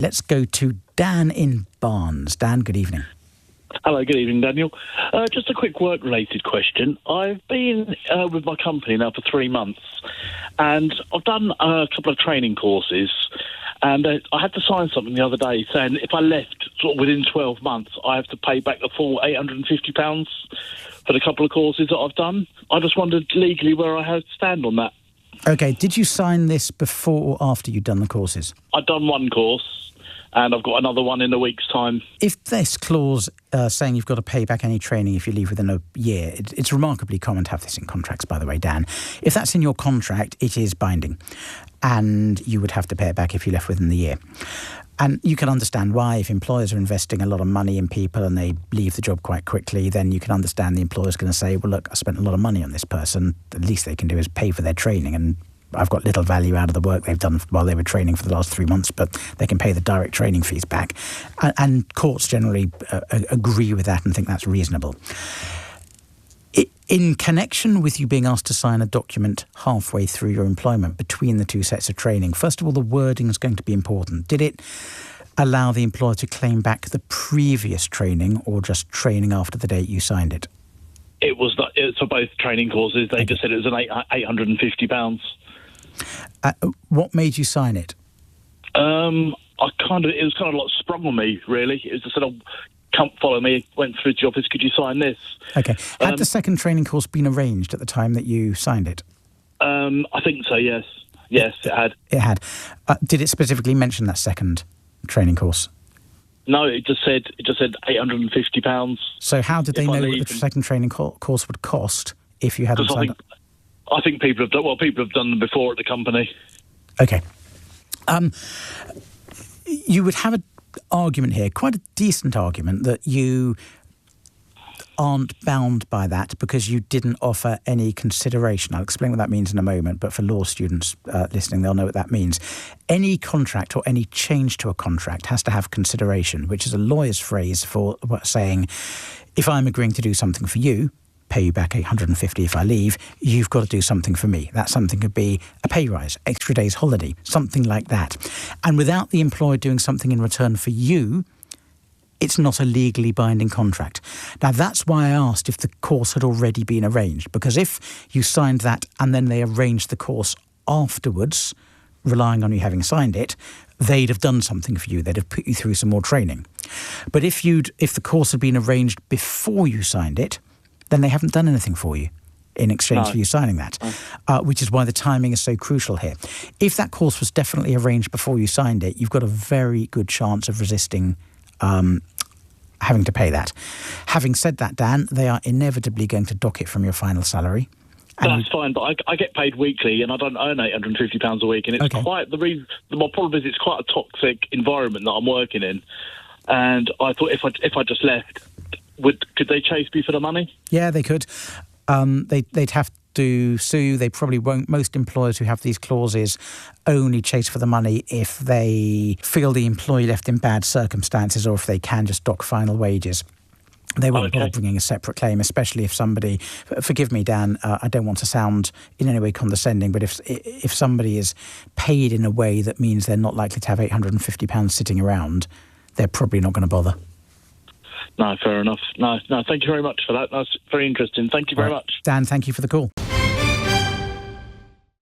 Let's go to Dan in Barnes. Dan, good evening. Hello, good evening, Daniel. Just a quick work-related question. I've been with my company now for 3 months, and I've done a couple of training courses, and I had to sign something the other day saying if I left sort of within 12 months, I have to pay back the full £850 for the couple of courses that I've done. I just wondered legally where I had to stand on that. OK, did you sign this before or after you'd done the courses? I'd done one course, and I've got another one in a week's time. If this clause saying you've got to pay back any training if you leave within a year, it's remarkably common to have this in contracts, by the way, Dan. If that's in your contract, it is binding, and you would have to pay it back if you left within the year. And you can understand why. If employers are investing a lot of money in people and they leave the job quite quickly, then you can understand the employer's going to say, well, look, I spent a lot of money on this person. The least they can do is pay for their training, and I've got little value out of the work they've done while they were training for the last 3 months, but they can pay the direct training fees back. And courts generally agree with that and think that's reasonable. In connection with you being asked to sign a document halfway through your employment between the two sets of training, first of all, the wording is going to be important. Did it allow the employer to claim back the previous training or just training after the date you signed it? It was for both training courses. They just said it was an £850. What made you sign it? It was kind of like sprung on me, really. It was just said, "Oh, come follow me." Went through to the office. Could you sign this? Okay. Had the second training course been arranged at the time that you signed it? I think so. Yes. Yes, it had. It had. Did it specifically mention that second training course? No, it just said £850. So how did they know what the second training course would cost if you hadn't signed up? I think people have done them before at the company. Okay. You would have an argument here, quite a decent argument, that you aren't bound by that because you didn't offer any consideration. I'll explain what that means in a moment, but for law students listening, they'll know what that means. Any contract or any change to a contract has to have consideration, which is a lawyer's phrase for saying, if I'm agreeing to do something for you, pay you back $850 if I leave, you've got to do something for me. That something could be a pay rise, extra days holiday, something like that. And without the employer doing something in return for you, it's not a legally binding contract. Now, that's why I asked if the course had already been arranged, because if you signed that and then they arranged the course afterwards, relying on you having signed it, they'd have done something for you. They'd have put you through some more training. But if the course had been arranged before you signed it, then they haven't done anything for you in exchange for you signing that, which is why the timing is so crucial here. If that course was definitely arranged before you signed it, you've got a very good chance of resisting having to pay that. Having said that, Dan, they are inevitably going to dock it from your final salary. That's fine, but I get paid weekly and I don't earn £850 a week, and it's quite my problem is it's quite a toxic environment that I'm working in, and I thought if I just left, could they chase me for the money? Yeah, they could. They'd have to sue. They probably won't. Most employers who have these clauses only chase for the money if they feel the employee left in bad circumstances or if they can just dock final wages. They won't bother bringing a separate claim, especially if somebody, forgive me, Dan, I don't want to sound in any way condescending, but if somebody is paid in a way that means they're not likely to have £850 sitting around, they're probably not going to bother. No, fair enough. No, thank you very much for that. That's very interesting. Thank you very much. Dan, thank you for the call.